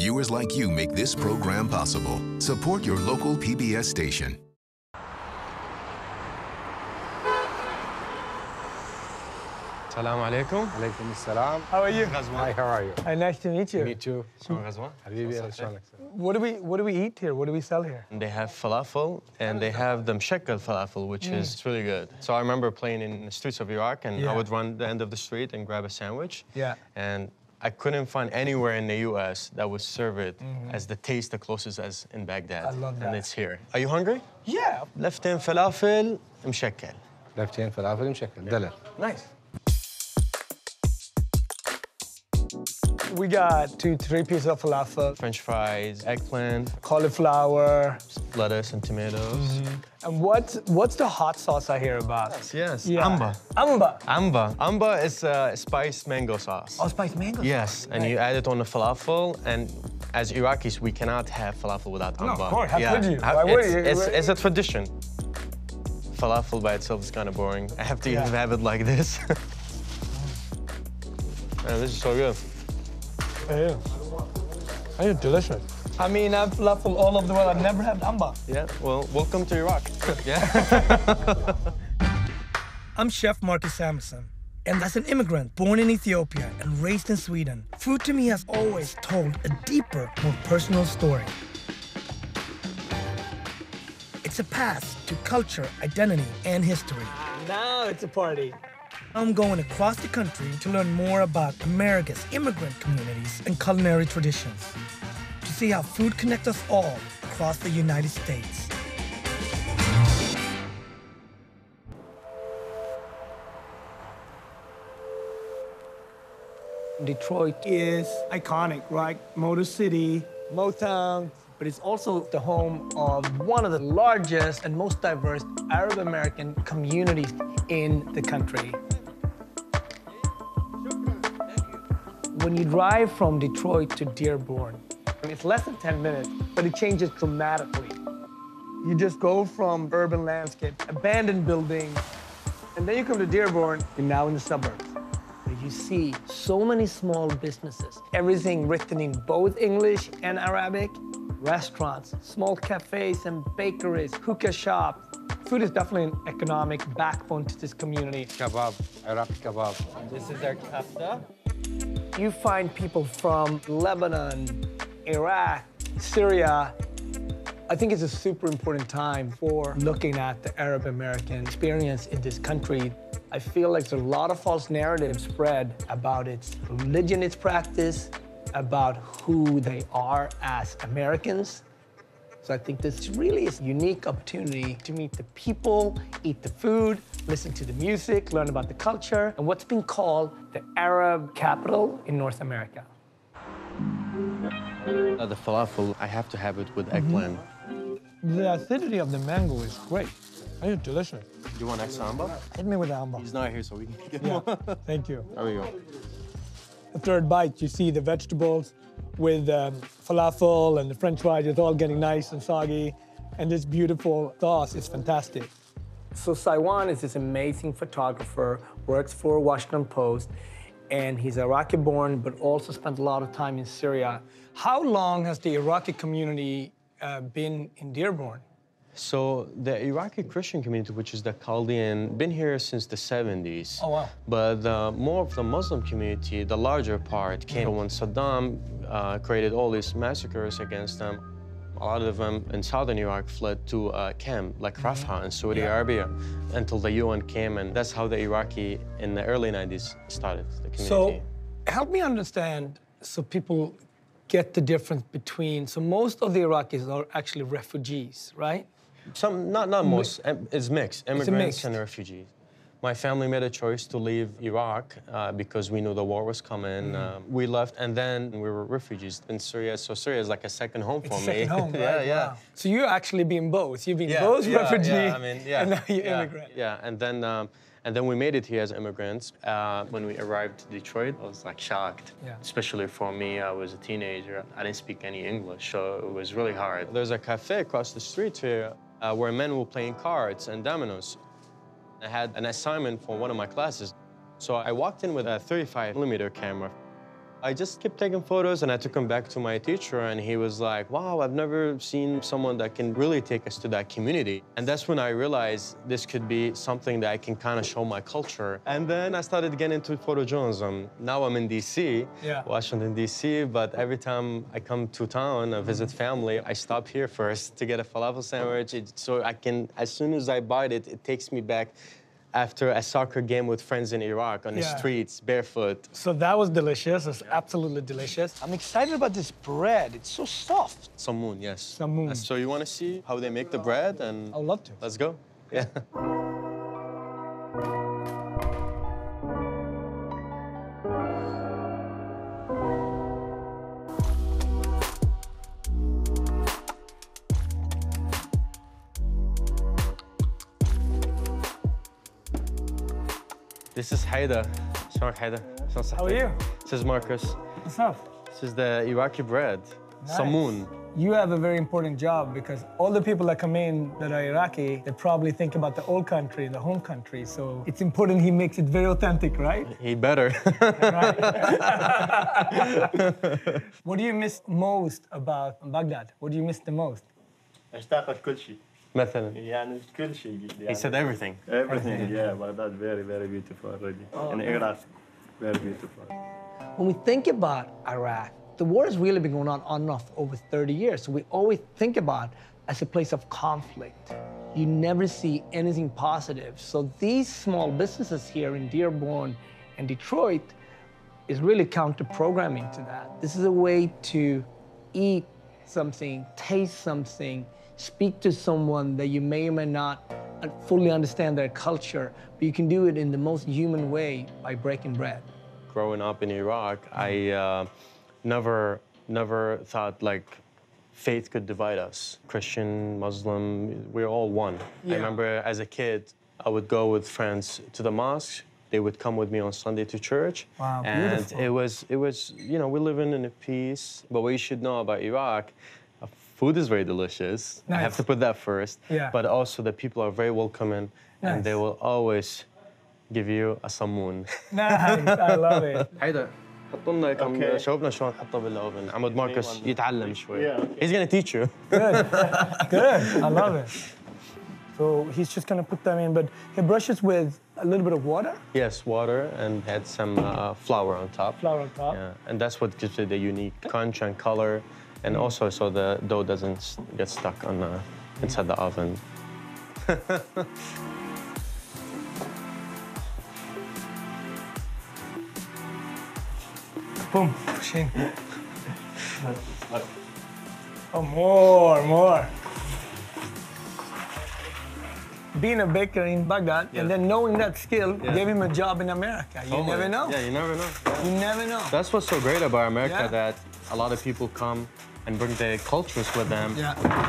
Viewers like you make this program possible. Support your local PBS station. Assalamu alaikum. Alaikum assalam. How are you? Hi, how are you? Hi, nice to meet you. Me too. Ghazwan. Habibi, شلونك؟ What do we eat here? What do we sell here? They have falafel, and they have the mshakal falafel, which is really good. So I remember playing in the streets of Iraq, and I would run the end of the street and grab a sandwich. Yeah. And I couldn't find anywhere in the U.S. that would serve it as the taste the closest as in Baghdad. I love that. And it's here. Are you hungry? Yeah. لفتين falafel مشكل. لفتين فلافل مشكل دلر. Nice. We got 2-3 pieces of falafel, French fries, eggplant, cauliflower. lettuce, and tomatoes. And what's the hot sauce I hear about? Yes, Yeah. amba. Amba. Amba. Amba is spiced mango sauce. Oh, spiced mango. Yes, and you add it on the falafel, and as Iraqis, we cannot have falafel without No, amba. of course. How could you? How- Why would you? It's a tradition. Falafel by itself is kind of boring. I have to have it like this. Man, this is so good. Yeah. It's delicious. I mean, I've falafel all over the world. I've never had amba. Yeah, well, welcome to Iraq. Yeah. I'm Chef Marcus Samuelsson, and as an immigrant born in Ethiopia and raised in Sweden, food to me has always told a deeper, more personal story. It's a path to culture, identity, and history. Now it's a party. I'm going across the country to learn more about America's immigrant communities and culinary traditions, to see how food connects us all across the United States. Detroit is iconic, right? Motor City, Motown, but it's also the home of one of the largest and most diverse Arab American communities in the country. When you drive from Detroit to Dearborn, it's less than 10 minutes, but it changes dramatically. You just go from urban landscape, abandoned buildings, and then you come to Dearborn, you're now in the suburbs. You see so many small businesses, everything written in both English and Arabic, restaurants, small cafes and bakeries, hookah shops. Food is definitely an economic backbone to this community. Kebab, Iraqi kebab. This is our kafta. You find people from Lebanon, Iraq, Syria. I think it's a super important time for looking at the Arab American experience in this country. I feel like there's a lot of false narratives spread about its religion, its practice, about who they are as Americans. So I think this really is a unique opportunity to meet the people, eat the food, listen to the music, learn about the culture, and what's been called the Arab capital in North America. The falafel, I have to have it with eggplant. The acidity of the mango is great. It's delicious. You want extra amba? Hit me with the amba. He's not here, so we can get Yeah, more. thank you. There we go. The third bite, you see the vegetables with falafel and the French fries. It's all getting nice and soggy. And this beautiful sauce is fantastic. So Saiwan is this amazing photographer, works for Washington Post, and he's Iraqi-born, but also spent a lot of time in Syria. How long has the Iraqi community been in Dearborn? So the Iraqi Christian community, which is the Chaldean, been here since the 70s. Oh, wow. But more of the Muslim community, the larger part, came when Saddam created all these massacres against them. A lot of them in southern Iraq fled to camp, like Rafah in Saudi Arabia, until the UN came, and that's how the Iraqi in the early 90s started, the community. So help me understand so people get the difference between, so most of the Iraqis are actually refugees, right? Some, not most, it's mixed, immigrants mixed. and refugees. My family made a choice to leave Iraq because we knew the war was coming. We left, and then we were refugees in Syria. So Syria is like a second home for me. Second home, right? Yeah, yeah. Wow. So you're actually being both. You've been both refugee, and now you're immigrant. Yeah, and then we made it here as immigrants. When we arrived to Detroit, I was like shocked. Yeah. Especially for me, I was a teenager. I didn't speak any English, so it was really hard. There's a cafe across the street here where men were playing cards and dominoes. I had an assignment for one of my classes. So I walked in with a 35mm camera. I just kept taking photos and I took them back to my teacher and he was like, wow, I've never seen someone that can really take us to that community. And that's when I realized this could be something that I can kind of show my culture. And then I started getting into photojournalism. Now I'm in DC, Washington, DC, but every time I come to town, I visit family, I stop here first to get a falafel sandwich so I can, as soon as I bite it, it takes me back after a soccer game with friends in Iraq on the streets, barefoot. So that was delicious. It's absolutely delicious. I'm excited about this bread. It's so soft. Samoon, yes. Samoon. So you want to see how they make the bread? And I'd love to. let's go. Yeah. This is Haida. How are you? This is Marcus. What's up? This is the Iraqi bread, Samoon. You have a very important job because all the people that come in that are Iraqi, they probably think about the old country, the home country. So it's important he makes it very authentic, right? He better. What do you miss most about Baghdad? What do you miss the most? اشتاق كل شيء. مثلا. يعني كل شيء. He said everything. Everything, yeah. Baghdad, very, very beautiful already. And Iraq, very beautiful. When we think about Iraq, the war has really been going on and off over 30 years. So we always think about as a place of conflict. You never see anything positive. So these small businesses here in Dearborn and Detroit is really counter-programming to that. This is a way to eat something, taste something, speak to someone that you may or may not fully understand their culture, but you can do it in the most human way by breaking bread. Growing up in Iraq, I never thought like faith could divide us. Christian, Muslim, we're all one. I remember as a kid, I would go with friends to the mosque. They would come with me on Sunday to church. Wow, and beautiful. it was, you know, we're living in a peace. But what you should know about Iraq, food is very delicious. Nice. I have to put that first. Yeah. But also the people are very welcoming, and they will always give you a samoon. Nice, I love it. هيدا حط لنا كم شوفنا شلون نحطه بالاوفن. عمود ماركوس يتعلم شوي. He's gonna teach you. Good, good, I love it. So he's just gonna put them in, but he brushes with a little bit of water? Yes, water and add some flour on top. Flour on top? Yeah, and that's what gives it the unique crunch and color, and also so the dough doesn't get stuck on inside the oven. Boom, push in. Oh, more. Being a baker in Baghdad and then knowing that skill gave him a job in America. You never know. Yeah, you never know. You never know. That's what's so great about America, that a lot of people come and bring their cultures with them.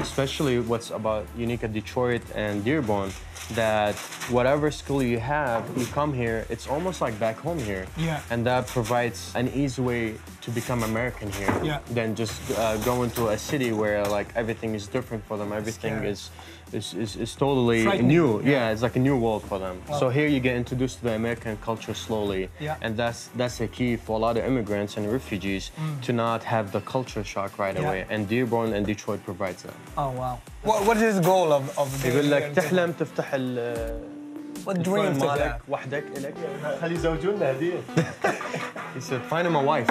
Especially what's about unique at Detroit and Dearborn, that whatever skill you have, you come here, it's almost like back home here. And that provides an easy way to become American here than just go into a city where like everything is different for them. Everything is totally new. Yeah, it's like a new world for them. So here you get introduced to the American culture slowly. And that's a key for a lot of immigrants and refugees to not have the culture shock right away. And Dearborn and Detroit provides that. Oh, wow. What is the goal of the يقول لك تحلم تفتح What dream مالك وحدك إلك. خلي يزوجونا هدية. He said, find him a wife.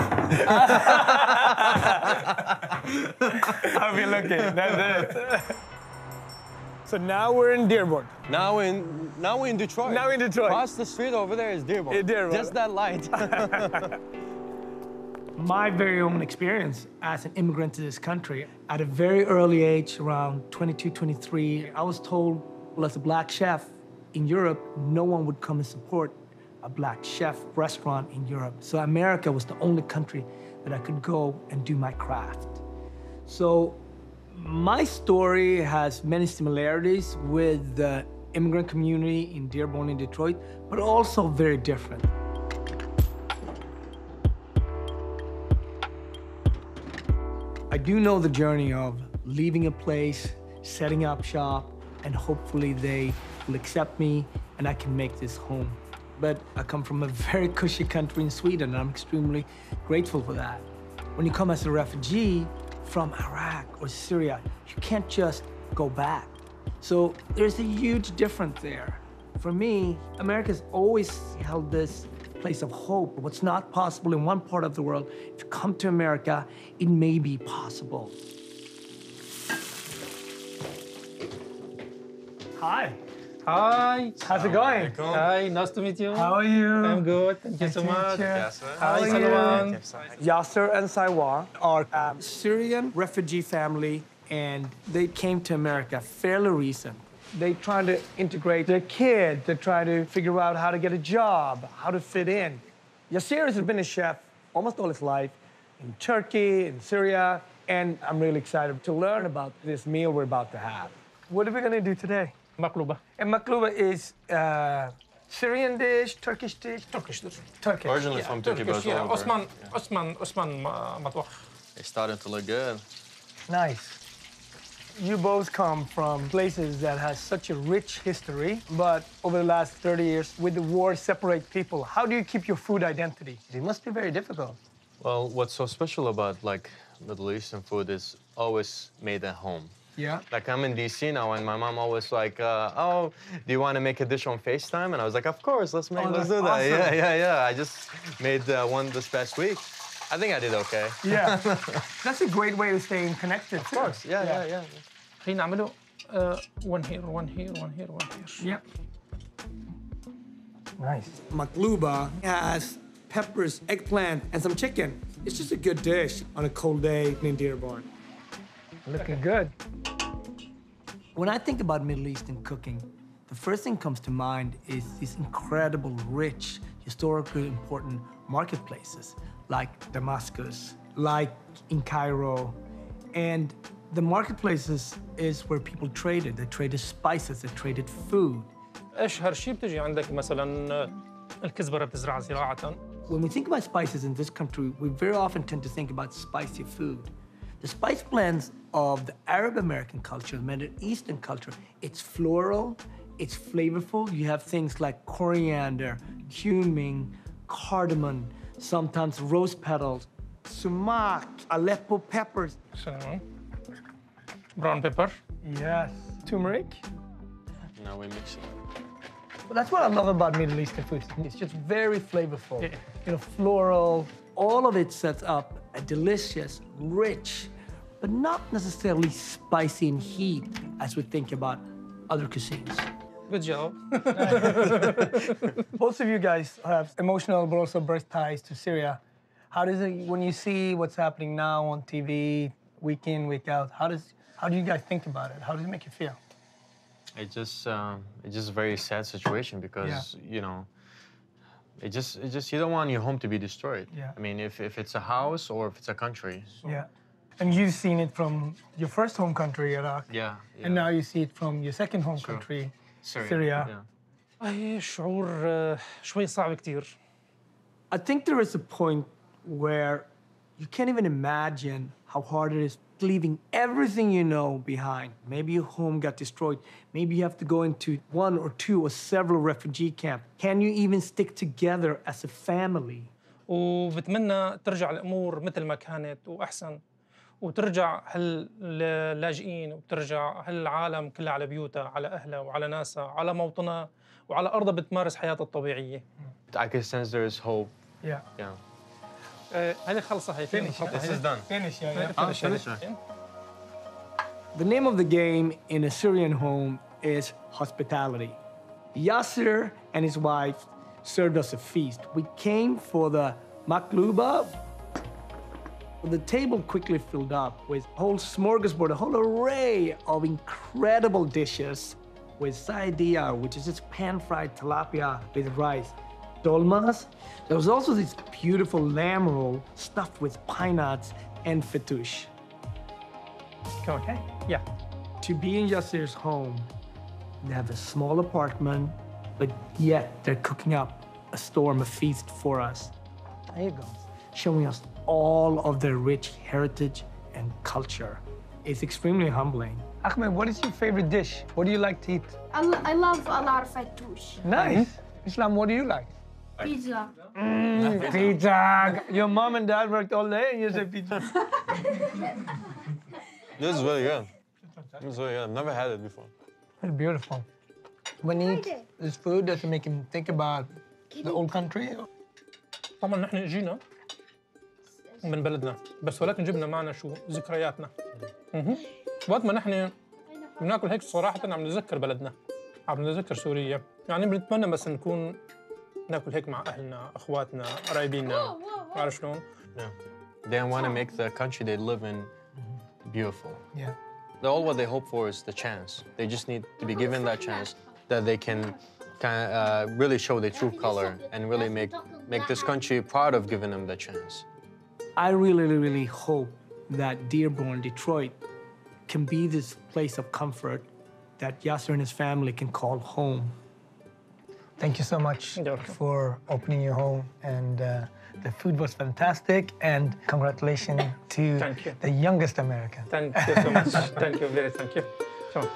I'll be looking. That's it. So now we're in Dearborn. Now we're in Detroit. Now in Detroit. Across the street over there is Dearborn. Dearborn. Just that light. My very own experience as an immigrant to this country, at a very early age, around 22, 23, I was told, well, as a black chef in Europe, no one would come and support a black chef restaurant in Europe. So America was the only country that I could go and do my craft. So my story has many similarities with the immigrant community in Dearborn and Detroit, but also very different. I do know the journey of leaving a place, setting up shop, and hopefully they will accept me and I can make this home. but I come from a very cushy country in Sweden, and I'm extremely grateful for that. When you come as a refugee from Iraq or Syria, you can't just go back. So there's a huge difference there. For me, America's always held this place of hope. What's not possible in one part of the world, if you come to America, it may be possible. Hi. Hi. How's it going? Hi, nice to meet you. How are you? I'm good, thank you so much. How Hi, are Salwan. you? Yasser and Saiwar are a Syrian refugee family, and they came to America fairly recent. They trying to integrate their kid. They're trying to figure out how to get a job, how to fit in. Yasser has been a chef almost all his life in Turkey, in Syria, and I'm really excited to learn about this meal we're about to have. What are we going to do today? مقلوبة. And makluba is Syrian dish, Turkish dish? Turkish dish. Turkish. Originally from Turkey, but it's Yeah, all over. Osman مطبخ. It's starting to look good. Nice. You both come from places that has such a rich history, but over the last 30 years, with the war separate people, how do you keep your food identity? It must be very difficult. Well, what's so special about like Middle Eastern food is always made at home. Yeah. Like I'm in DC now, and my mom always like, "Oh, do you want to make a dish on FaceTime?" And I was like, "Of course, let's Oh, do that's that." awesome. Yeah. I just made one this past week. I think I did okay. Yeah. That's a great way to stay connected. Of course. Yeah. خلينا نعمله one here, one here, one here, one here. Yep. Nice. Makluba has peppers, eggplant, and some chicken. It's just a good dish on a cold day in Dearborn. Looking good. When I think about Middle Eastern cooking, the first thing comes to mind is these incredible, rich, historically important marketplaces like Damascus, like in Cairo. And the marketplaces is where people traded. They traded spices, they traded food. أشهر شيء بتجي عندك مثلا الكزبرة بتزرعها زراعة. When we think about spices in this country, we very often tend to think about spicy food. The spice blends of the Arab American culture, the Middle Eastern culture, it's floral, it's flavorful. You have things like coriander, cumin, cardamom, sometimes rose petals, sumac, Aleppo peppers. Brown pepper. Yes. Turmeric. Now we mix it. Well, that's what I love about Middle Eastern food. It's just very flavorful. Yeah. You know, floral. All of it sets up a delicious, rich, but not necessarily spicy in heat as we think about other cuisines. Good job. Both of you guys have emotional but also birth ties to Syria. How does it, when you see what's happening now on TV, week in, week out, how do you guys think about it? How does it make you feel? It's just a very sad situation because you know, it just you don't want your home to be destroyed. Yeah. I mean, if it's a house or if it's a country. Yeah. And you've seen it from your first home country, Iraq. Yeah. And now you see it from your second home country, Syria. Yeah. أي شعور شوي صعب كتير. I think there is a point where you can't even imagine how hard it is leaving everything you know behind. Maybe your home got destroyed. Maybe you have to go into one or two or several refugee camps. Can you even stick together as a family? وبتمنى ترجع الأمور مثل ما كانت وأحسن وترجع هاللاجئين وترجع هالعالم كلها على بيوتها على أهلها وعلى ناسها على موطنها وعلى أرضها بتمارس حياتها الطبيعية. I can sense there is hope. Yeah. Yeah. هذه خلصة هي. This is done. Finish, yeah. Finish. The name of the game in a Syrian home is hospitality. Yasser and his wife served us a feast. We came for the makluba. The table quickly filled up with a whole smorgasbord, a whole array of incredible dishes with saidiyah, which is just pan-fried tilapia with rice. Dolmas. There was also this beautiful lamb roll stuffed with pine nuts and fettush. Okay. Yeah. To be in Yasser's home, they have a small apartment, but yet they're cooking up a storm, a feast for us. There you go. Showing us all of their rich heritage and culture. It's extremely humbling. Ahmed, what is your favorite dish? What do you like to eat? I love a lot of fattoush. Nice. Islam, what do you like? Pizza. Pizza. Your mom and dad worked all day and you said pizza. This is really good. This is really good. I've never had it before. It's beautiful. When you eat this food, does it make him think about the old country? طبعا نحن اجينا من بلدنا بس ولكن جبنا معنا شو ذكرياتنا. وقت ما نحن بناكل هيك صراحة عم نتذكر بلدنا، عم نتذكر سوريا، يعني بنتمنى بس نكون ناكل هيك مع اهلنا، اخواتنا، قرايبينا، عارف شلون؟ Yeah. They want to make the country they live in beautiful. Yeah. All what they hope for is the chance. They just need to be given that chance that they can kind of really show their true color and really make this country proud of giving them the chance. I really hope that Dearborn, Detroit, can be this place of comfort that Yasser and his family can call home. Thank you so much for opening your home, and the food was fantastic, and congratulations to the youngest American. Thank you so much. Thank you, very thank you. Sure.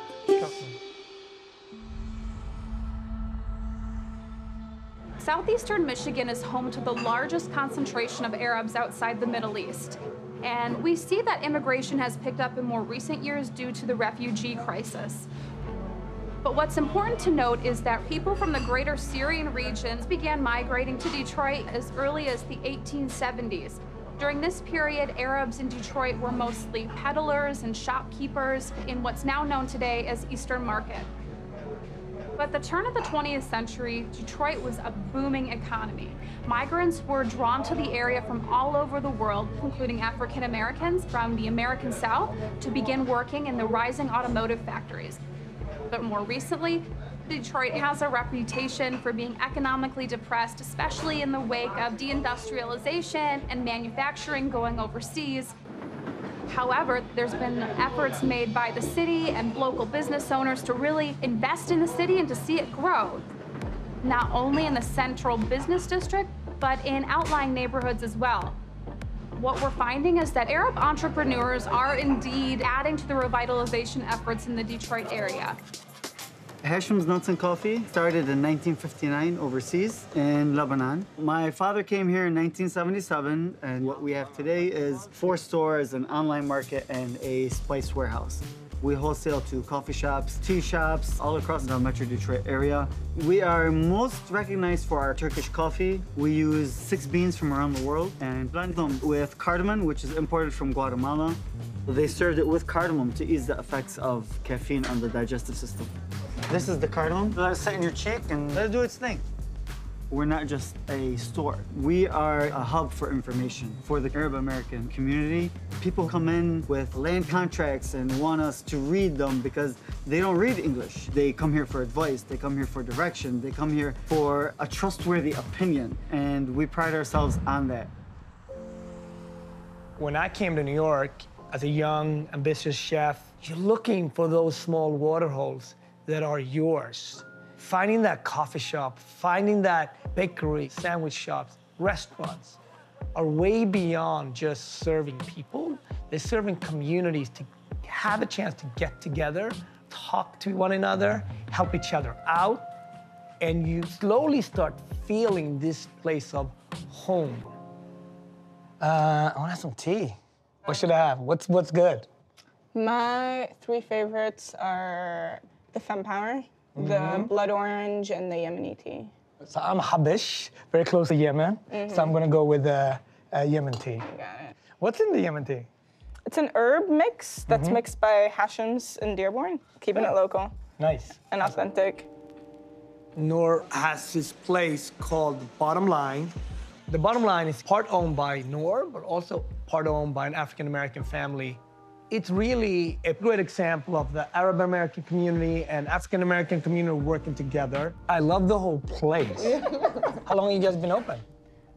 Southeastern Michigan is home to the largest concentration of Arabs outside the Middle East. And we see that immigration has picked up in more recent years due to the refugee crisis. But what's important to note is that people from the greater Syrian regions began migrating to Detroit as early as the 1870s. During this period, Arabs in Detroit were mostly peddlers and shopkeepers in what's now known today as Eastern Market. But at the turn of the 20th century, Detroit was a booming economy. Migrants were drawn to the area from all over the world, including African Americans from the American South, to begin working in the rising automotive factories. But more recently, Detroit has a reputation for being economically depressed, especially in the wake of deindustrialization and manufacturing going overseas. However, there's been efforts made by the city and local business owners to really invest in the city and to see it grow, not only in the central business district, but in outlying neighborhoods as well. What we're finding is that Arab entrepreneurs are indeed adding to the revitalization efforts in the Detroit area. Hashem's Nuts and Coffee started in 1959 overseas in Lebanon. My father came here in 1977, and what we have today is 4 stores, an online market, and a spice warehouse. We wholesale to coffee shops, tea shops, all across the Metro Detroit area. We are most recognized for our Turkish coffee. We use 6 beans from around the world and blend them with cardamom, which is imported from Guatemala. They served it with cardamom to ease the effects of caffeine on the digestive system. This is the cardamom. Let it sit in your cheek and let it do its thing. We're not just a store. We are a hub for information for the Arab American community. People come in with land contracts and want us to read them because they don't read English. They come here for advice. They come here for direction. They come here for a trustworthy opinion, and we pride ourselves on that. When I came to New York as a young, ambitious chef, you're looking for those small water holes that are yours. Finding that coffee shop, finding that bakery, sandwich shops, restaurants are way beyond just serving people. They're serving communities to have a chance to get together, talk to one another, help each other out, and you slowly start feeling this place of home. I want to have some tea. What should I have? What's good? My 3 favorites are the Femme Power, the Blood Orange, and the Yemeni tea. So I'm Habish, very close to Yemen, so I'm gonna go with the Yemen tea. Got it. What's in the Yemen tea? It's an herb mix that's mixed by Hashem's in Dearborn, keeping it local. Nice. And authentic. Noor has this place called The Bottom Line. The Bottom Line is part owned by Noor, but also part owned by an African-American family. It's really a great example of the Arab American community and African American community working together. I love the whole place. How long have you guys been open?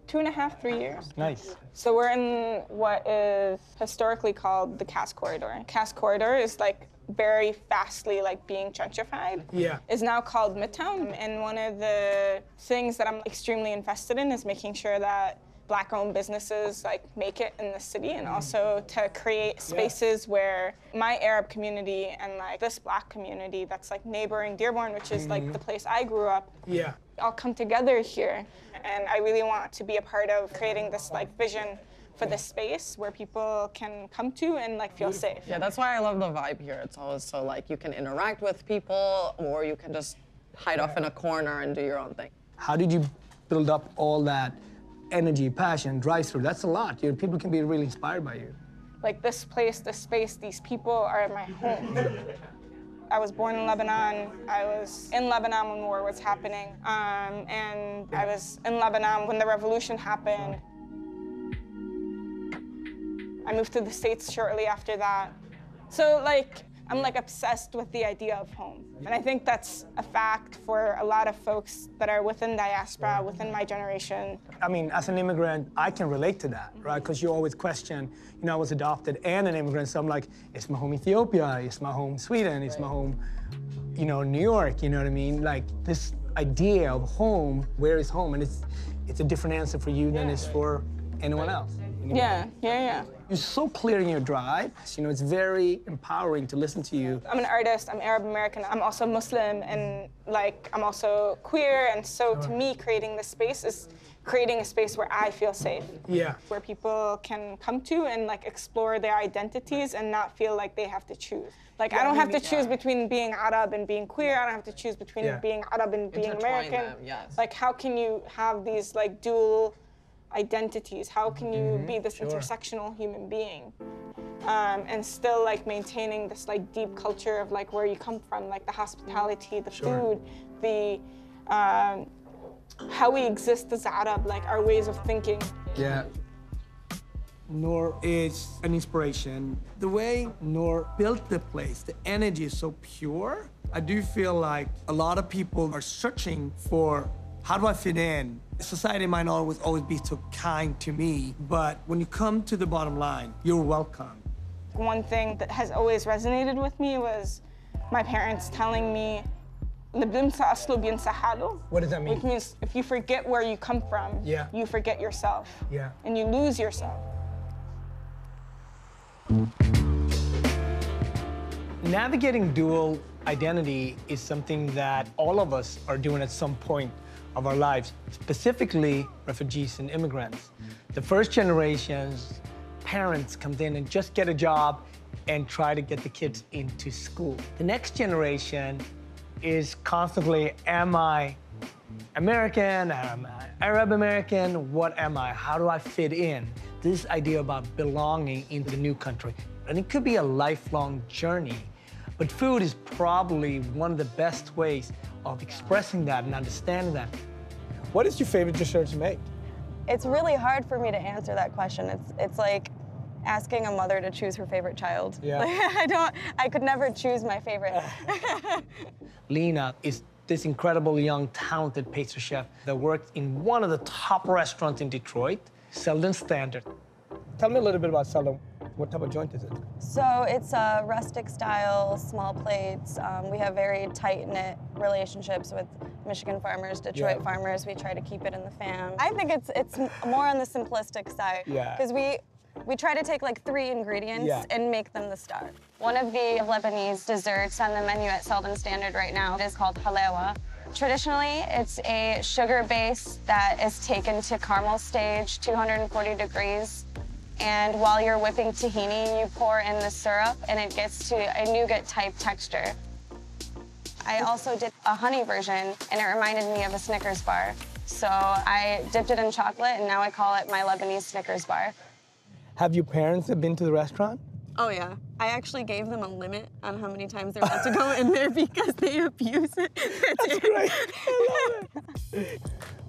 2.5, 3 years. Nice. So we're in what is historically called the Cass Corridor. Cass Corridor is like very fastly being gentrified. Yeah. Is now called Midtown. And one of the things that I'm extremely invested in is making sure that Black-owned businesses like make it in the city, and also to create spaces where my Arab community and like this Black community that's like neighboring Dearborn, which is like the place I grew up, all come together here. And I really want to be a part of creating this like vision for this space where people can come to and like feel safe. Yeah, that's why I love the vibe here. It's always so like you can interact with people, or you can just hide off in a corner and do your own thing. How did you build up all that energy, passion, drive-through? That's a lot. People can be really inspired by you. Like this place, this space, these people are my home. I was born in Lebanon. I was in Lebanon when war was happening. And I was in Lebanon when the revolution happened. I moved to the States shortly after that. So like, I'm like obsessed with the idea of home. And I think that's a fact for a lot of folks that are within diaspora, within my generation. I mean, as an immigrant, I can relate to that, right? Because you always question, I was adopted and an immigrant, so I'm like, it's my home Ethiopia, it's my home Sweden, it's my home, New York, you know what I mean? Like this idea of home, where is home? And it's a different answer for you than it's for anyone else. Yeah. You're so clear in your drive. It's very empowering to listen to you. I'm an artist, I'm Arab American, I'm also Muslim, and like, I'm also queer, and so to me, creating this space is creating a space where I feel safe. Yeah. Where people can come to and like explore their identities and not feel like they have to choose. Like, I don't have to choose between being Arab and being queer, I don't have to choose between being Arab and being American. Them, yes. Like, how can you have these like dual identities? How can you be this intersectional human being and still like maintaining this like deep culture of like where you come from, like the hospitality, the food, the how we exist as Arab, like our ways of thinking. Yeah. Noor is an inspiration. The way Noor built the place, the energy is so pure. I do feel like a lot of people are searching for, how do I fit in? Society might not always be so kind to me, but when you come to the bottom line, you're welcome. One thing that has always resonated with me was my parents telling me, what does that mean? Which means if you forget where you come from, you forget yourself. Yeah. And you lose yourself. Navigating dual identity is something that all of us are doing at some point of our lives, specifically refugees and immigrants. The first generation's parents come in and just get a job and try to get the kids into school. The next generation is constantly, am I American? Am I Arab American? What am I? How do I fit in? This idea about belonging in the new country. And it could be a lifelong journey, but food is probably one of the best ways of expressing that and understanding that. What is your favorite dessert to make? It's really hard for me to answer that question. It's like asking a mother to choose her favorite child. Yeah. Like, I could never choose my favorite. Lena is this incredible young, talented pastry chef that worked in one of the top restaurants in Detroit, Selden Standard. Tell me a little bit about Selden. What type of joint is it? So it's a rustic style, small plates. We have very tight-knit relationships with Michigan farmers, Detroit farmers. We try to keep it in the fam. I think it's more on the simplistic side. Because we try to take like 3 ingredients and make them the star. One of the Lebanese desserts on the menu at Selden Standard right now is called halawa. Traditionally, it's a sugar base that is taken to caramel stage, 240 degrees. And while you're whipping tahini, you pour in the syrup, and it gets to a nougat-type texture. I also did a honey version, and it reminded me of a Snickers bar. So I dipped it in chocolate, and now I call it my Lebanese Snickers bar. Have your parents been to the restaurant? Oh, yeah. I actually gave them a limit on how many times they're allowed to go in there because they abuse it. That's great. I love it.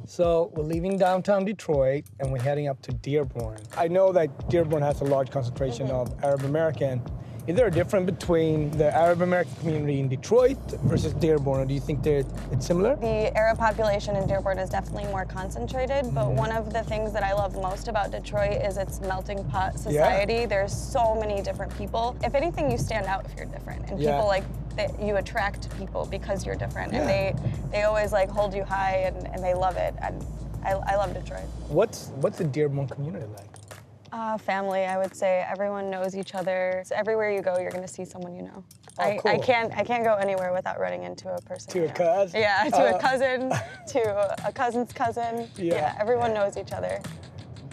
So we're leaving downtown Detroit, and we're heading up to Dearborn. I know that Dearborn has a large concentration of Arab American. Is there a difference between the Arab American community in Detroit versus Dearborn, or do you think it's similar? The Arab population in Dearborn is definitely more concentrated, but one of the things that I love most about Detroit is its melting pot society. There's so many different people. If anything, you stand out if you're different, and people like you attract people because you're different, and they always like hold you high, and they love it. And I love Detroit. What's the Dearborn community like? Family, I would say. Everyone knows each other. So everywhere you go, you're gonna see someone you know. Oh, cool. I can't go anywhere without running into a person. To I a know. cousin? Yeah, to a cousin, to a cousin's cousin. Yeah. Everyone knows each other.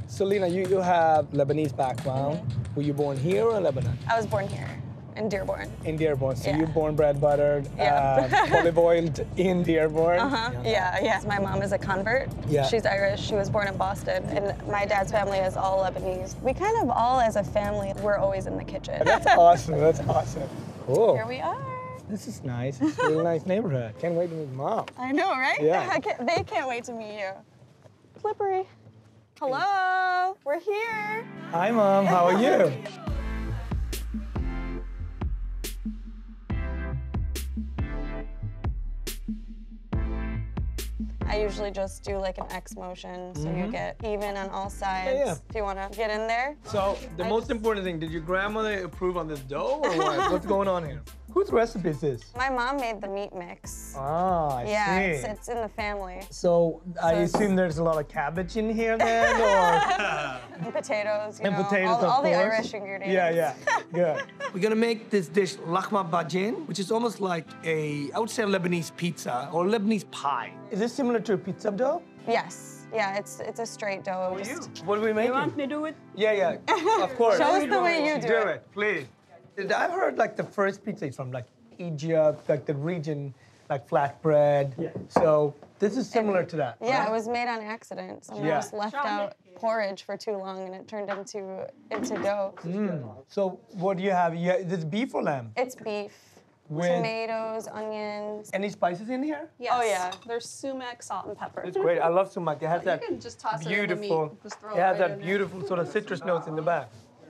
So Lena, you have Lebanese background. Were you born here or in Lebanon? I was born here, in Dearborn. In Dearborn. So Yeah. you're born, bred, buttered, Yeah. olive oiled in Dearborn. Yeah. My mom is a convert. Yeah. She's Irish. She was born in Boston. And my dad's family is all Lebanese. We kind of all, as a family, we're always in the kitchen. That's awesome. That's awesome. Cool. Here we are. This is nice. It's a really nice neighborhood. Can't wait to meet mom. I know, right? Yeah. They can't wait to meet you. Slippery. Hello, we're here. Hi, Mom. How are you? I usually just do like an X motion, so you get even on all sides. Yeah. If you want to get in there. So the most important thing, did your grandmother approve on this dough or what? What's going on here? Whose recipe is this? My mom made the meat mix. Ah, I Yeah, see. it's in the family. So I assume there's a lot of cabbage in here then, or? And potatoes, you And know, potatoes, all of the course. Irish ingredients. Yeah, good. We're gonna make this dish lahma bajin, which is almost like I would say a Lebanese pizza or Lebanese pie. Is this similar to a pizza dough? Yes. Yeah, it's a straight dough. What are we making? You want me to do it? Yeah, of course. Show us the way you do it, please. I've heard like the first pizza is from like Egypt, like the region, like flatbread. Yeah. So this is similar to that. Yeah, right? it was made on accident. Someone Yeah. just left out porridge for too long and it turned into dough. So what do you have? Is this beef or lamb? It's beef. With Tomatoes, onions. any spices in here? Yes. Oh, yeah. There's sumac, salt, and pepper. It's great. I love sumac. It has You that can just toss it in the beautiful. meat. Just throw It it has right that in there. beautiful sort of citrus notes in the back.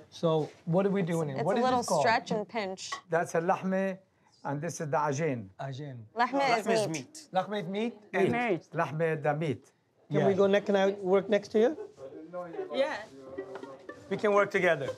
So what are we doing here? It's What a is little this called? stretch and pinch. That's a lahme, and this is the ajin. Ajin. Lahme is meat. Lahme is meat. Meat. Lahme, the meat. Can we go next? Can I work next to you? Yeah. We can work together.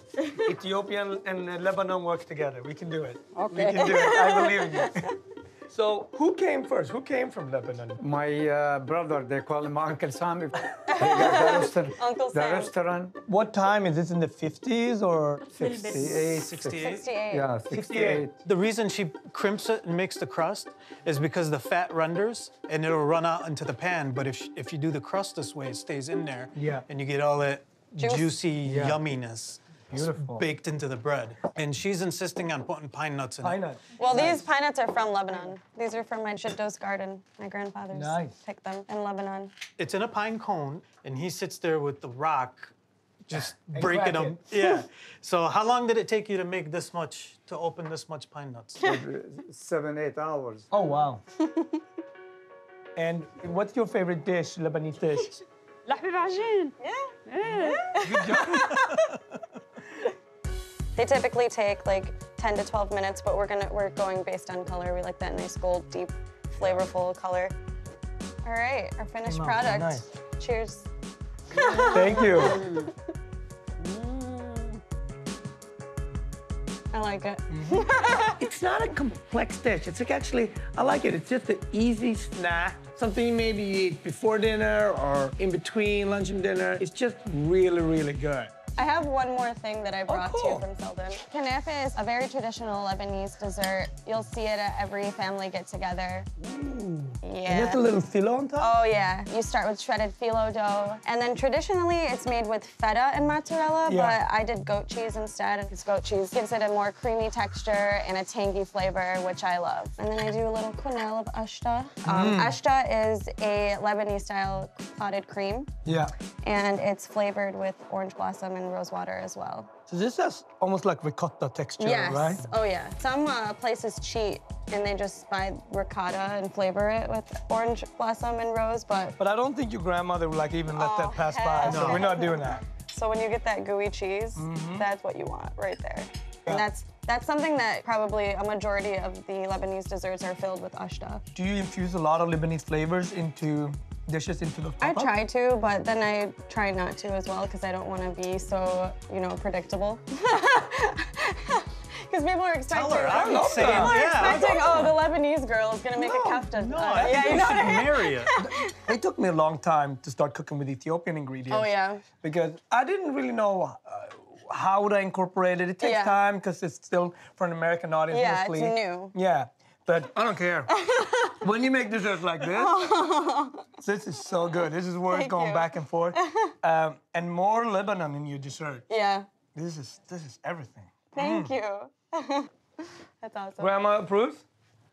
Ethiopian and Lebanon work together. We can do it. Okay. We can do it. I believe in you. So who came first? Who came from Lebanon? My brother, they call him Uncle Sam. He got Uncle the Sam. restaurant. What time? Is this in the 50s or? 68. 68. Yeah, 68. The reason she crimps it and makes the crust is because the fat renders and it'll run out into the pan. But if you do the crust this way, it stays in there. Yeah. And you get all that juicy Yeah. yumminess Beautiful. baked into the bread. And she's insisting on putting pine nuts in Pine it. nut. Well, these pine nuts are from Lebanon. These are from my Shiddos garden. My grandfather's Nice. picked them in Lebanon. It's in a pine cone, and he sits there with the rock, just And breaking crack them. Yeah. So how long did it take you to make this much, to open this much pine nuts? 7, 8 hours. Oh, wow. And what's your favorite dish, Lebanese dish? لحمة بعجين. They typically take like 10 to 12 minutes, but we're going based on color. We like that nice gold, deep, flavorful color. All right, our finished Came out so product. nice. Cheers. Thank you. I like it. It's not a complex dish. It's like actually, I like it. It's just an easy snack. Something you maybe eat before dinner or in between lunch and dinner. It's just really, really good. I have one more thing that I brought to cool. you from Selden. Kanafa is a very traditional Lebanese dessert. You'll see it at every family get-together. Yeah. And that's a little phyllo on top? Oh yeah, you start with shredded phyllo dough. And then traditionally it's made with feta and mozzarella, Yeah. but I did goat cheese instead. Because goat cheese gives it a more creamy texture and a tangy flavor, which I love. And then I do a little quenelle of ashta. Ashta is a Lebanese-style clotted cream, Yeah. and it's flavored with orange blossom and rose water as well. So this has almost like ricotta texture, Yes. right? Oh yeah. Some places cheat and they just buy ricotta and flavor it with orange blossom and rose, but But I don't think your grandmother would like even let that pass by, hell so we're not doing that. so when you get that gooey cheese, that's what you want right there. And that's something that probably a majority of the Lebanese desserts are filled with ashta. Do you infuse a lot of Lebanese flavors into dishes into the I pop-up? try to, but then I try not to as well because I don't want to be so, predictable. Because people are expecting. her, I'm people saying, are yeah. expecting. Oh, the Lebanese girl is gonna make a kafta. No, I think yeah, you should marry it. It took me a long time to start cooking with Ethiopian ingredients. Oh yeah. Because I didn't really know how would I incorporate it. It takes time because it's still for an American audience mostly. Yeah, it's new. Yeah, but I don't care. When you make desserts like this is so good. This is worth going back and forth. And more Lebanon in your dessert. Yeah. This is everything. Thank you. That's awesome. Grandma approves?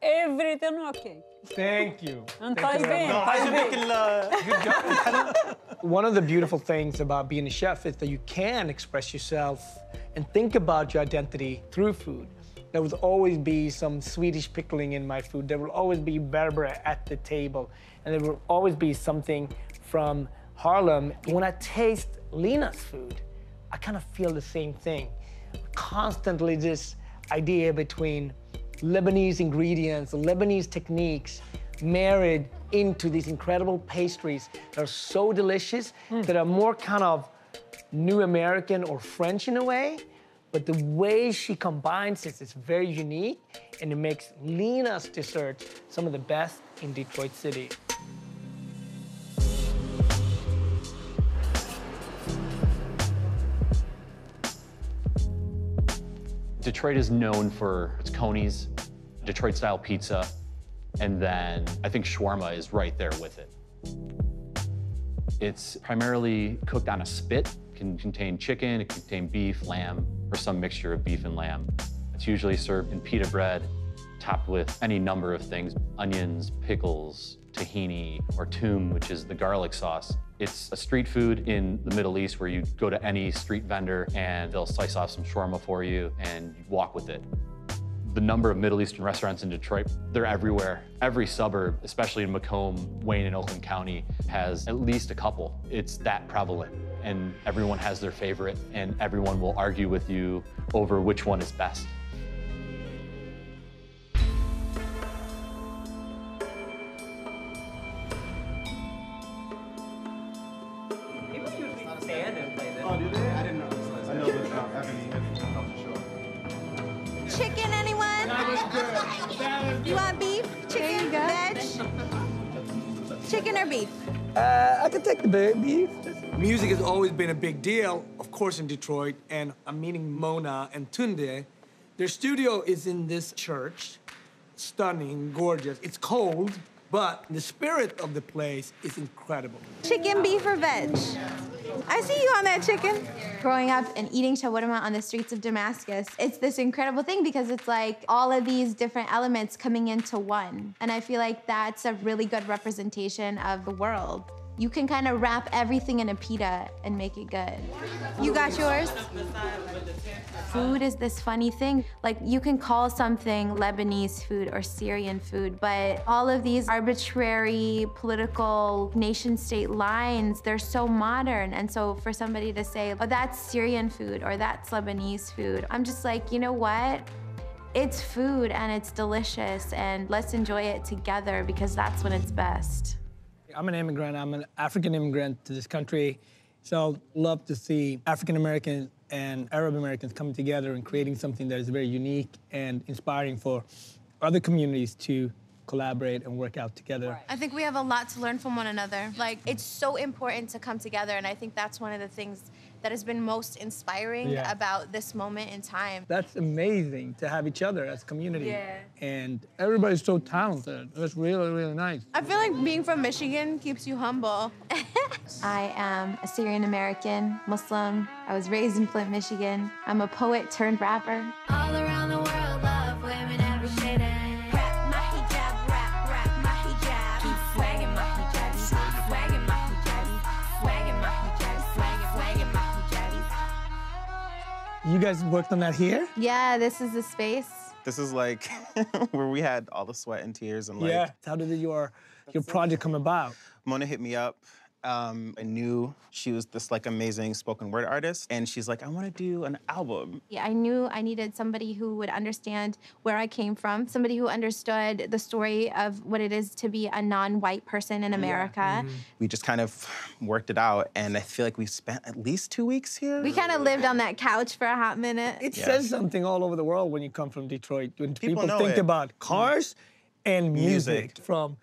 Everything okay. Thank you. And Thank you very much. One of the beautiful things about being a chef is that you can express yourself and think about your identity through food. There will always be some Swedish pickling in my food. There will always be berbere at the table. And there will always be something from Harlem. When I taste Lena's food, I kind of feel the same thing. Constantly this idea between Lebanese ingredients, Lebanese techniques, married into these incredible pastries that are so delicious, that are more kind of New American or French in a way, but the way she combines it is very unique, and it makes Lena's desserts some of the best in Detroit City. Detroit is known for its Coney's, Detroit-style pizza, and then I think shawarma is right there with it. It's primarily cooked on a spit. It can contain chicken, it can contain beef, lamb, or some mixture of beef and lamb. It's usually served in pita bread, topped with any number of things: onions, pickles, tahini, or toum, which is the garlic sauce. It's a street food in the Middle East where you go to any street vendor and they'll slice off some shawarma for you and you walk with it. The number of Middle Eastern restaurants in Detroit, they're everywhere. Every suburb, especially in Macomb, Wayne, and Oakland County, has at least a couple. It's that prevalent, and everyone has their favorite, and everyone will argue with you over which one is best. People usually stand and play this. Oh, do they? I didn't know. I know this Ebony for sure. Chicken, anyone? You want beef? Chicken, veg? Chicken or beef? I can take the beef. Music has always been a big deal, of course, in Detroit, and I'm meeting Mona and Tunde. Their studio is in this church. Stunning, gorgeous. It's cold, but the spirit of the place is incredible. Chicken, beef, or veg? I see you on that chicken. Growing up and eating shawarma on the streets of Damascus, it's this incredible thing because it's like all of these different elements coming into one. And I feel like that's a really good representation of the world. You can kind of wrap everything in a pita and make it good. You got yours? Food is this funny thing. Like, you can call something Lebanese food or Syrian food, but all of these arbitrary political nation-state lines, they're so modern. And so for somebody to say, oh, that's Syrian food or that's Lebanese food, I'm just like, you know what? It's food and it's delicious, and let's enjoy it together because that's when it's best. I'm an immigrant. I'm an African immigrant to this country. So love to see African Americans and Arab Americans coming together and creating something that is very unique and inspiring for other communities to collaborate and work out together. I think we have a lot to learn from one another. Like, it's so important to come together, and I think that's one of the things that has been most inspiring about this moment in time. That's amazing to have each other as a community. Yeah. And everybody's so talented. That's really, really nice. I feel like being from Michigan keeps you humble. I am a Syrian American Muslim. I was raised in Flint, Michigan. I'm a poet turned rapper. All around the world, love women every shade. Rap my hijab, rap my hijab. Keep swagging my hijab, keep swagging my hijab, swagging my hijab, swagging my hijab. You guys worked on that here? Yeah, this is the space. This is like where we had all the sweat and tears and like. Yeah. How did your project come about? Mona hit me up I knew she was this like amazing spoken word artist, and she's like, I want to do an album. Yeah, I knew I needed somebody who would understand where I came from, somebody who understood the story of what it is to be a non-white person in America. We just kind of worked it out, and I feel like we spent at least 2 weeks here. We kind of lived on that couch for a hot minute. It says something all over the world when you come from Detroit. When people know think it. about cars and music, from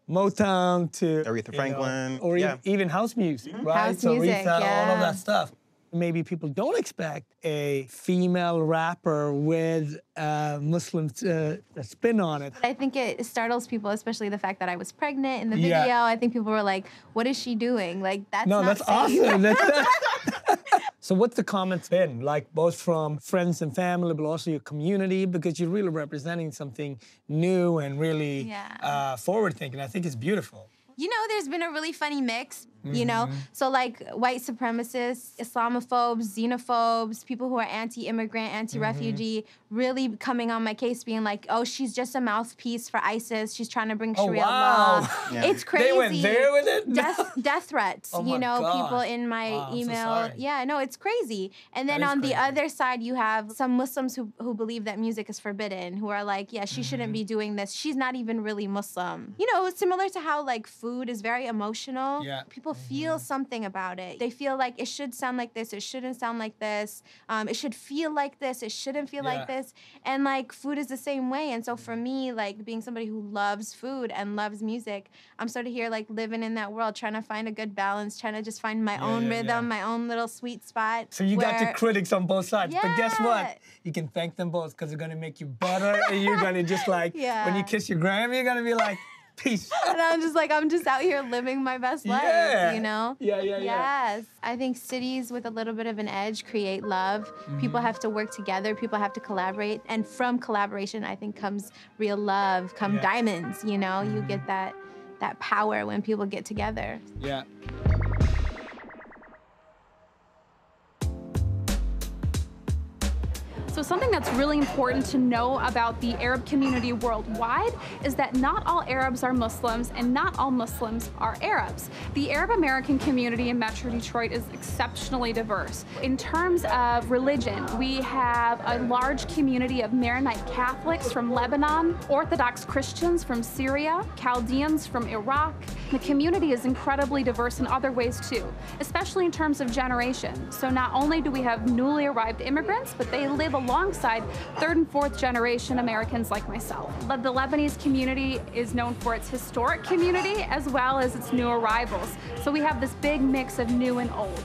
Motown to Aretha Franklin, or even house music, right? House so music, Aretha, all of yeah. that stuff. Maybe people don't expect a female rapper with a Muslim spin on it. I think it startles people, especially the fact that I was pregnant in the Yeah. video. I think people were like, what is she doing? Like, that's No, not that's safe. awesome. So what's the comments been? Like both from friends and family, but also your community, because you're really representing something new and really forward-thinking. I think it's beautiful. You know, there's been a really funny mix, you know? So like white supremacists, Islamophobes, xenophobes, people who are anti-immigrant, anti-refugee, really coming on my case being like, oh, she's just a mouthpiece for ISIS. She's trying to bring Sharia law. Yeah. It's crazy. They went there with it? Death threats, Oh you my know, God. people in my Wow, I'm so email. sorry. Yeah, no, it's crazy. And then That is on the crazy. other side, you have some Muslims who believe that music is forbidden, who are like, yeah, she shouldn't be doing this. She's not even really Muslim. You know, it's similar to how like food is very emotional. Yeah. People feel something about it. They feel like it should sound like this, it shouldn't sound like this. It should feel like this, it shouldn't feel like this. And like food is the same way. And so for me, like being somebody who loves food and loves music, I'm sort of here like living in that world, trying to find a good balance, trying to just find my own rhythm, my own little sweet spot. So you got the where- critics on both sides. But guess Yeah. what? You can thank them both because they're going to make you better. And you're going to just like, Yeah. when you kiss your grandma, you're going to be like, peace. And I'm just like, I'm just out here living my best life, Yeah. you know? Yeah. Yes. I think cities with a little bit of an edge create love. People have to work together, people have to collaborate. And from collaboration, I think comes real love, come diamonds, you know? You get that power when people get together. Yeah. So something that's really important to know about the Arab community worldwide is that not all Arabs are Muslims and not all Muslims are Arabs. The Arab American community in Metro Detroit is exceptionally diverse. In terms of religion, we have a large community of Maronite Catholics from Lebanon, Orthodox Christians from Syria, Chaldeans from Iraq. The community is incredibly diverse in other ways too, especially in terms of generation. So not only do we have newly arrived immigrants, but they live alongside third and fourth generation Americans like myself. But the Lebanese community is known for its historic community as well as its new arrivals. So we have this big mix of new and old.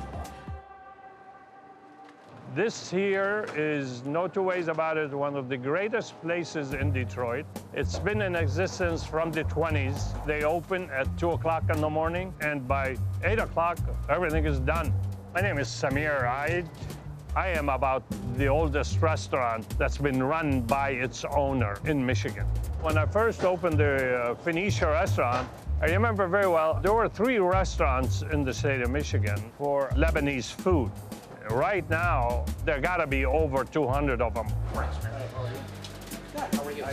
This here is, no two ways about it, one of the greatest places in Detroit. It's been in existence from the 20s. They open at 2 o'clock in the morning, and by 8 o'clock, everything is done. My name is Samir Aid. I am about the oldest restaurant that's been run by its owner in Michigan. When I first opened the Phoenicia restaurant, I remember very well, there were 3 restaurants in the state of Michigan for Lebanese food. Right now, there gotta be over 200 of them. Hi,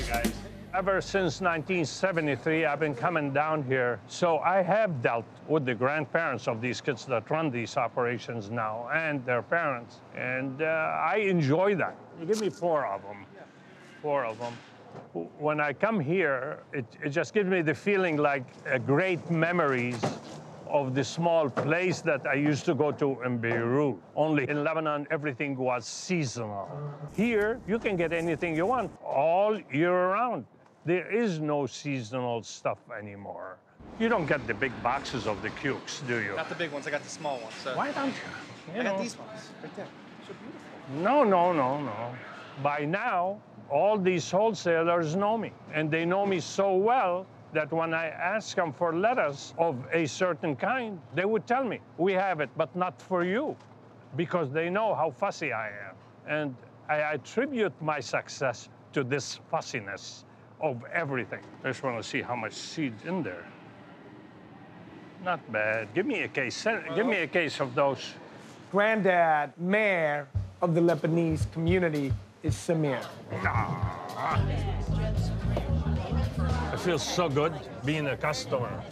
guys. Ever since 1973, I've been coming down here. So I have dealt with the grandparents of these kids that run these operations now and their parents. And I enjoy that. You give me 4 of them. 4 of them. When I come here, it just gives me the feeling like great memories of the small place that I used to go to in Beirut. Only in Lebanon, everything was seasonal. Here, you can get anything you want all year round. There is no seasonal stuff anymore. You don't get the big boxes of the cukes, do you? Not the big ones, I got the small ones. So. Why don't you? I got these ones right there. So beautiful. No. By now, all these wholesalers know me, and they know me so well that when I ask them for lettuce of a certain kind, they would tell me, we have it, but not for you, because they know how fussy I am. And I attribute my success to this fussiness of everything. I just want to see how much seed's in there. Not bad. Give me a case. Give me a case of those. Granddad, mayor of the Lebanese community, is Samir. It feels so good being a customer.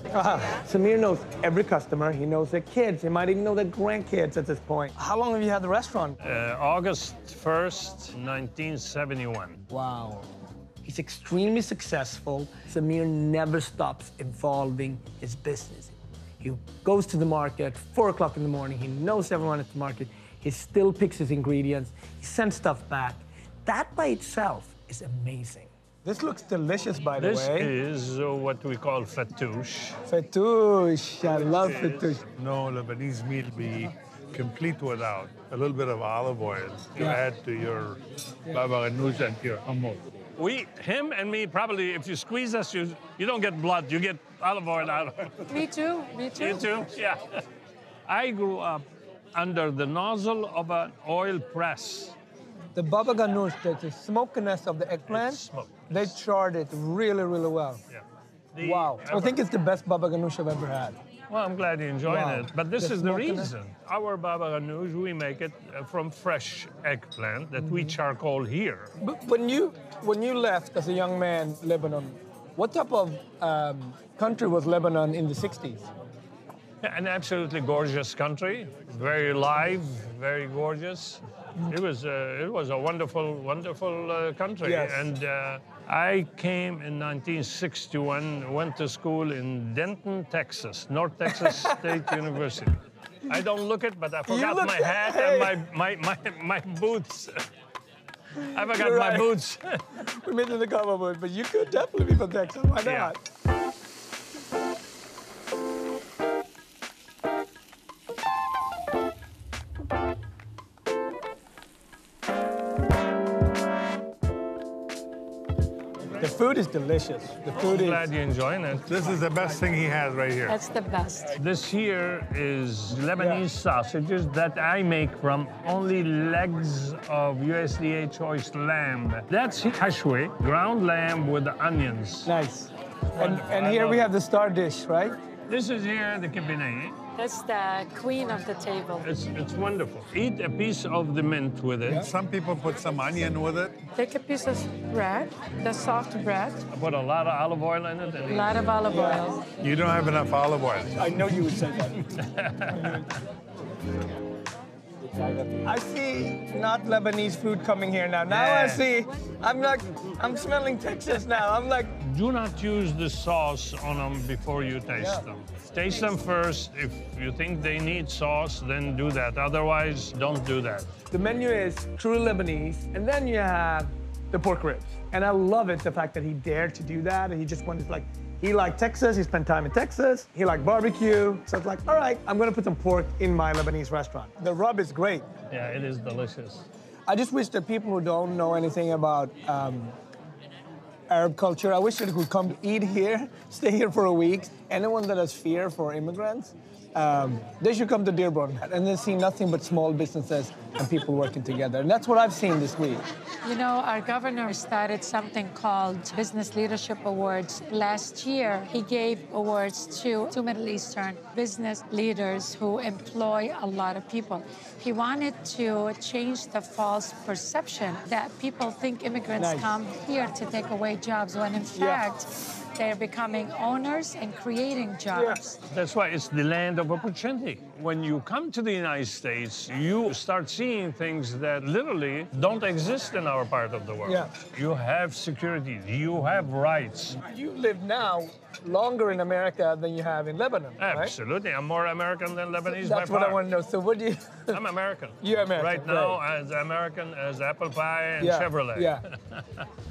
Samir knows every customer. He knows their kids. He might even know their grandkids at this point. How long have you had the restaurant? August 1st, 1971. Wow. He's extremely successful. Samir never stops evolving his business. He goes to the market 4 o'clock in the morning. He knows everyone at the market. He still picks his ingredients. He sends stuff back. That by itself is amazing. This looks delicious, by the way. This is what we call fattoush. Fattoush, I love fattoush. No Lebanese meal be complete without a little bit of olive oil to add to your baba ganoush and your hummus. Him and me, probably, if you squeeze us, you don't get blood, you get olive oil out of it. Me too, me too. You too? Yeah. I grew up under the nozzle of an oil press. The baba ganoush, the smokiness of the eggplant, they charred it really, really well. Yeah. Wow. I think it's the best baba ganoush I've ever had. Well, I'm glad you're enjoying it. But this is the smokiness. reason. Our baba ganoush, we make it from fresh eggplant that we charcoal here. But when you left as a young man, Lebanon, what type of country was Lebanon in the 60s? An absolutely gorgeous country, very live, very gorgeous. It was a wonderful, wonderful country. Yes. And I came in 1961, went to school in Denton, Texas, North Texas State University. I don't look it, but I forgot my hat and my boots. I forgot my boots. We made it in the cover boot, but you could definitely be from Texas. Why not? The food is delicious. The food I'm glad you're enjoying it. This is the best thing he has right here. That's the best. This here is Lebanese sausages that I make from only legs of USDA choice lamb. That's hashwe, ground lamb with the onions. Nice. And here we have the star dish, right? This is here the kibineh. That's the queen of the table. It's wonderful. Eat a piece of the mint with it. Some people put some onion with it. Take a piece of bread, the soft bread, I put a lot of olive oil in it. a lot of olive oil. You don't have enough olive oil. I know you would say that. I see not Lebanese food coming here now. Now I see, I'm smelling Texas now. I'm like. Do not use the sauce on them before you taste them. Taste them first. If you think they need sauce, then do that. Otherwise, don't do that. The menu is true Lebanese, and then you have the pork ribs. And I love it, the fact that he dared to do that, and he just wanted to he liked Texas, he spent time in Texas, he liked barbecue, so it's like, all right, I'm gonna put some pork in my Lebanese restaurant. The rub is great. Yeah, it is delicious. I just wish that people who don't know anything about Arab culture, I wish they could come eat here, stay here for a week. Anyone that has fear for immigrants, they should come to Dearborn and then see nothing but small businesses and people working together. And that's what I've seen this week. You know, our governor started something called Business Leadership Awards. Last year, he gave awards to Middle Eastern business leaders who employ a lot of people. He wanted to change the false perception that people think immigrants come here to take away jobs, when in fact, they're becoming owners and creating jobs. That's why it's the land of opportunity. When you come to the United States, you start seeing things that literally don't exist in our part of the world. Yeah. You have security, you have rights. You live now longer in America than you have in Lebanon, right? Absolutely. I'm more American than Lebanese That's by what far. I want to know. So what do you... I'm American. You're American. Right now, as American as apple pie and Chevrolet. Yeah.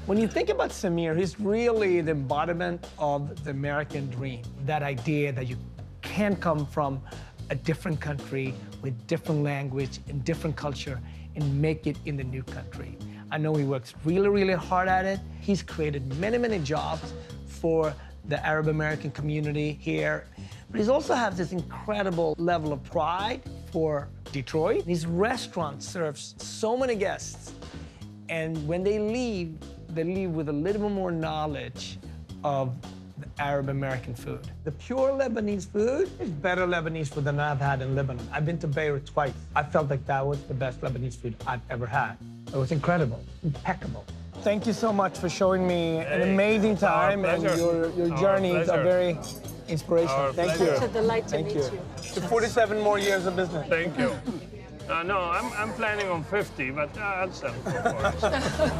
When you think about Samir, he's really the embodiment of the American dream. That idea that you can come from a different country with different language and different culture and make it in the new country. I know he works really, really hard at it. He's created many, many jobs for the Arab American community here. But he also has this incredible level of pride for Detroit. His restaurant serves so many guests. And when they leave with a little bit more knowledge of the Arab American food. The pure Lebanese food is better Lebanese food than I've had in Lebanon. I've been to Beirut twice. I felt like that was the best Lebanese food I've ever had. It was incredible, impeccable. Thank you so much for showing me an amazing time, and your journeys are very inspirational. Thank you. It's a delight to meet you. To 47 more years of business. Thank you. No, I'm planning on 50, but I'll settle for 40.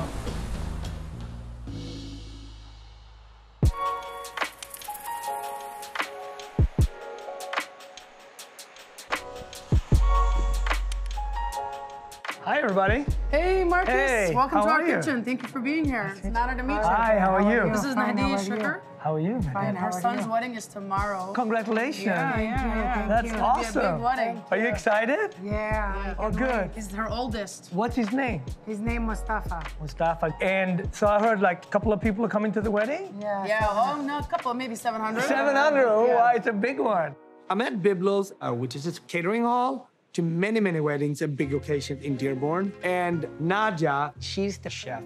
Hi, everybody. Hey, Marcus. Hey, welcome how to our are you? kitchen. Thank you for being here. It's an honor to meet you. Hi, how are you? This is Fine, Nadia how are Sugar. How are you, man? And her son's wedding is tomorrow. Congratulations. Yeah. That's It's gonna be a awesome. big wedding. Are you excited? Yeah. Oh, good. He's her oldest. What's his name? His name Mustafa. Mustafa. And so I heard like a couple of people are coming to the wedding? Yeah. Oh, no, a couple, maybe 700. 700, oh, Yeah. wow, it's a big one. I'm at Biblos, which is a catering hall to many, many weddings and big occasions in Dearborn. And Nadia, she's the chef.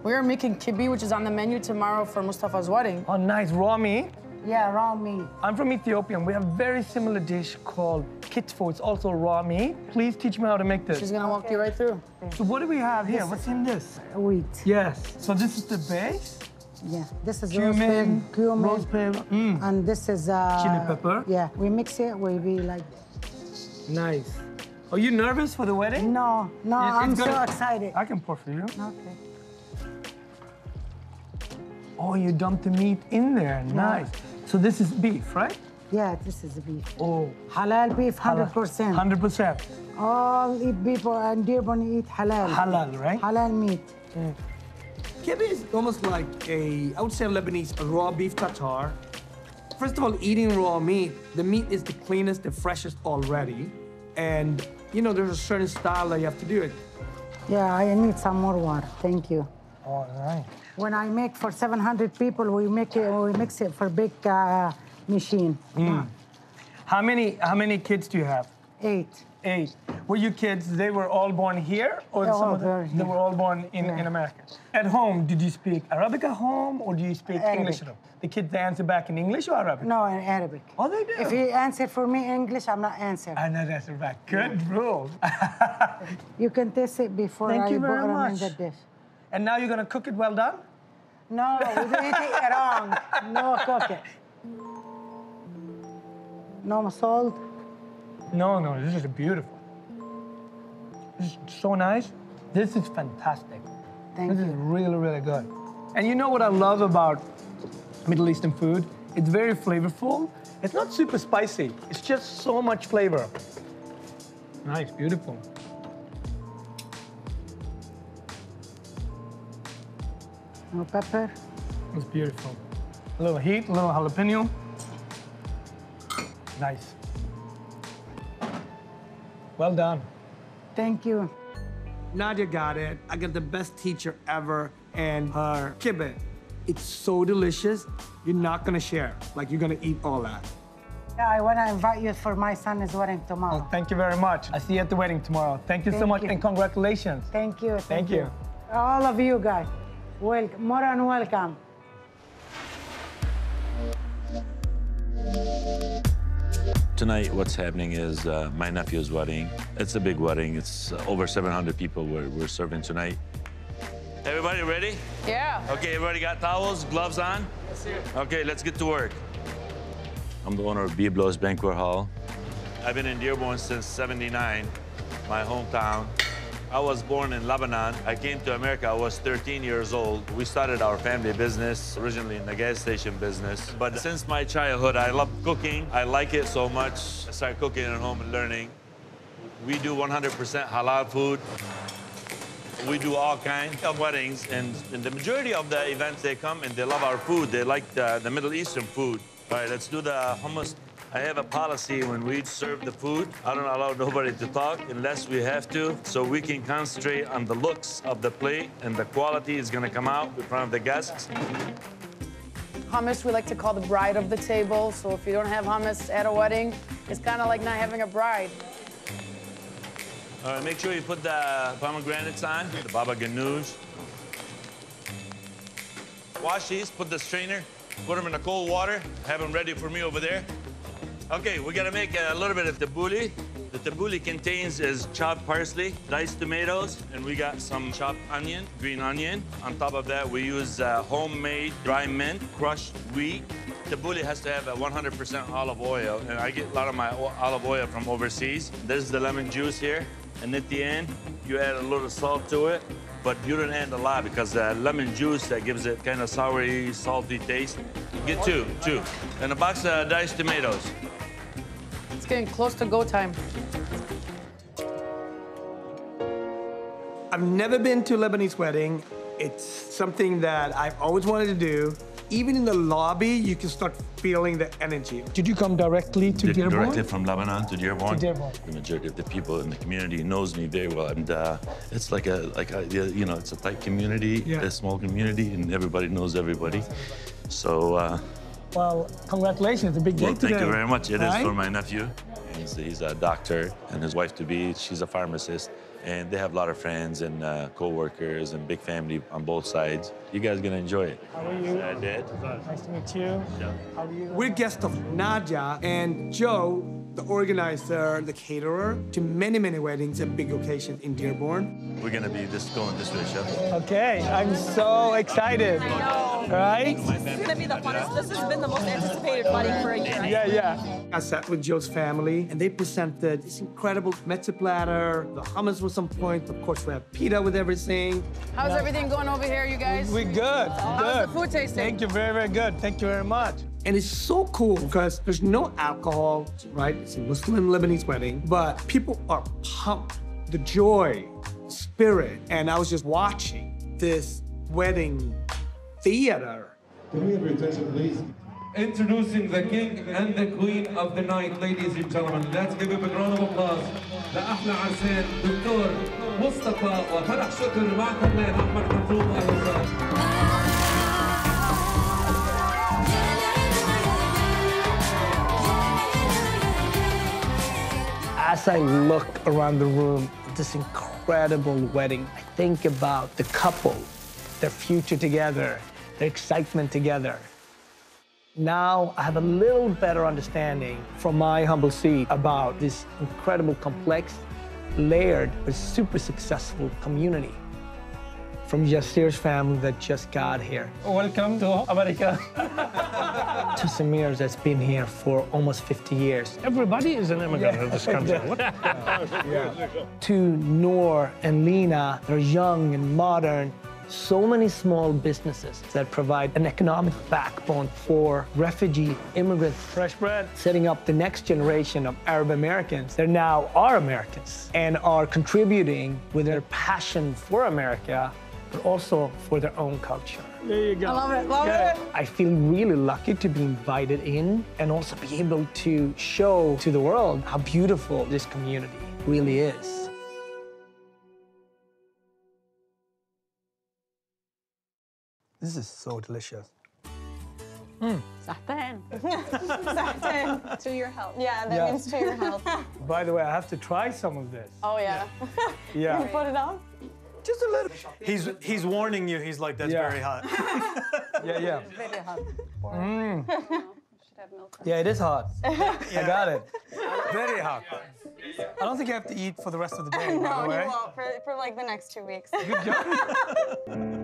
We're making kibbeh, which is on the menu tomorrow for Mustafa's wedding. Oh, nice, raw meat? Yeah, raw meat. I'm from Ethiopia, and we have a very similar dish called kitfo. It's also raw meat. Please teach me how to make this. She's gonna walk you right through. So what do we have here? What's in this? Wheat. Yes. So this is the base? Yeah, this is Cumin, cumin, rose pepper, and this is chili pepper. Yeah, we mix it. We be like. Nice. Are you nervous for the wedding? No, I'm so excited. I can pour for you. Okay. Oh, you dumped the meat in there. Nice. So this is beef, right? Yeah, this is beef. Oh. Halal beef, 100%. 100%. All people in Dearborn eat halal. Halal, right? Halal meat. Kibbeh is almost like I would say Lebanese raw beef tartare. First of all, eating raw meat, the meat is the cleanest, the freshest already. And, you know, there's a certain style that you have to do it. Yeah, I need some more water. Thank you. All right. When I make for 700 people, we mix it for big machine. How many kids do you have? 8. 8. Were you kids, they were all born here? Or some of them, they were all born in America? At home, did you speak Arabic at home, or do you speak English at home? The kids, they answer back in English or Arabic? No, in Arabic. Oh, they do? If he answer for me English, I'm not answer. I not answer back. Good rule. You can taste it before Thank I you very put them in much. the dish. And now you're gonna cook it well done? No, we do it wrong. No cook it. No salt. No, this is beautiful. This is so nice. This is fantastic. Thank you. This is really, really good. And you know what I love about Middle Eastern food? It's very flavorful. It's not super spicy. It's just so much flavor. Nice, beautiful. No pepper. It's beautiful. A little heat, a little jalapeno. Nice. Well done. Thank you. Nadia got it. I got the best teacher ever, and her kibbeh. It's so delicious. You're not gonna share. Like, you're gonna eat all that. Yeah, I want to invite you for my son's wedding tomorrow. Thank you very much. I'll see you at the wedding tomorrow. Thank you so much, and congratulations. Thank you. Thank you. All of you guys, welcome, more than welcome. Tonight, what's happening is my nephew's wedding. It's a big wedding. It's over 700 people we're serving tonight. Everybody ready? Yeah. Okay, everybody got towels, gloves on? Let's see it. Okay, let's get to work. I'm the owner of Biblos Banquet Hall. I've been in Dearborn since '79, my hometown. I was born in Lebanon. I came to America, I was 13 years old. We started our family business, originally in the gas station business. But since my childhood, I love cooking. I like it so much. I started cooking at home and learning. We do 100% halal food. We do all kinds of weddings, and in the majority of the events, they come and they love our food. They like the Middle Eastern food. All right, let's do the hummus. I have a policy when we serve the food, I don't allow nobody to talk unless we have to, so we can concentrate on the looks of the plate, and the quality is gonna come out in front of the guests. Hummus, we like to call the bride of the table. So if you don't have hummus at a wedding, it's kind of like not having a bride. All right, make sure you put the pomegranates on, the baba ganoush. Wash these, put the strainer, put them in the cold water, have them ready for me over there. Okay, we gotta make a little bit of tabbouleh. The tabbouleh contains is chopped parsley, diced tomatoes, and we got some chopped onion, green onion. On top of that, we use homemade dry mint, crushed wheat. Tabbouleh has to have a 100% olive oil, and I get a lot of my olive oil from overseas. This is the lemon juice here, and at the end, you add a little salt to it, but you don't add a lot because lemon juice that gives it kind of soury, salty taste. Get two. And a box of diced tomatoes. It's getting close to go time. I've never been to a Lebanese wedding. It's something that I've always wanted to do. Even in the lobby, you can start feeling the energy. Did you come directly to Dearborn? Directly from Lebanon to Dearborn. To Dearborn. The majority of the people in the community knows me very well, and it's like a you know, it's a tight community, a small community, and everybody knows everybody. So. Well, congratulations, it's a big day today. Thank you very much. It is for my nephew. He's a doctor, and his wife-to-be, she's a pharmacist. And they have a lot of friends and co-workers and big family on both sides. You guys are gonna enjoy it. How are you? I did. Nice to meet you. Yeah. How are you? We're guests of Nadia and Joe, the organizer, the caterer to many, many weddings and big occasions in Dearborn. We're gonna be just going this way, Chef. Okay, I'm so excited. I know. Right? This is gonna be the funnest. This has been the most anticipated wedding for a year. Yeah. I sat with Joe's family, and they presented this incredible mezze platter. The hummus was on point. Of course, we have pita with everything. How's everything going over here, you guys? We're good. How's the food tasting? Thank you very, very good. Thank you very much. And it's so cool because there's no alcohol, right? It's a Muslim Lebanese wedding, but people are pumped. The joy, the spirit. And I was just watching this wedding theater. Can we have your attention, please? Introducing the king and the queen of the night, ladies and gentlemen. Let's give a big round of applause لأحلى عرسان دكتور مصطفى وفرح شكر معكم لين أحمد حنفوق. أهلا وسهلا. As I look around the room, this incredible wedding, I think about the couple, their future together, their excitement together. Now I have a little better understanding from my humble seat about this incredible, complex, layered, but super successful community. From Yassir's family that just got here. Welcome to America. To Samir that's been here for almost 50 years. Everybody is an immigrant in this country. To Noor and Lena, they're young and modern. So many small businesses that provide an economic backbone for refugee immigrants. Fresh bread. Setting up the next generation of Arab Americans. They're now our Americans and are contributing with their passion for America, but also for their own culture. There you go. I love it, love it. I feel really lucky to be invited in and also be able to show to the world how beautiful this community really is. This is so delicious. Sahtan. Sahtan. To your health. Yeah, that means to your health. By the way, I have to try some of this. Oh, yeah. Yeah. Can you put it on? Just a little. He's warning you. He's like, that's very hot. Yeah. Very hot. Yeah, it is hot. I got it. Very hot. I don't think I have to eat for the rest of the day, by No, the way. you won't for like the next 2 weeks. Good job.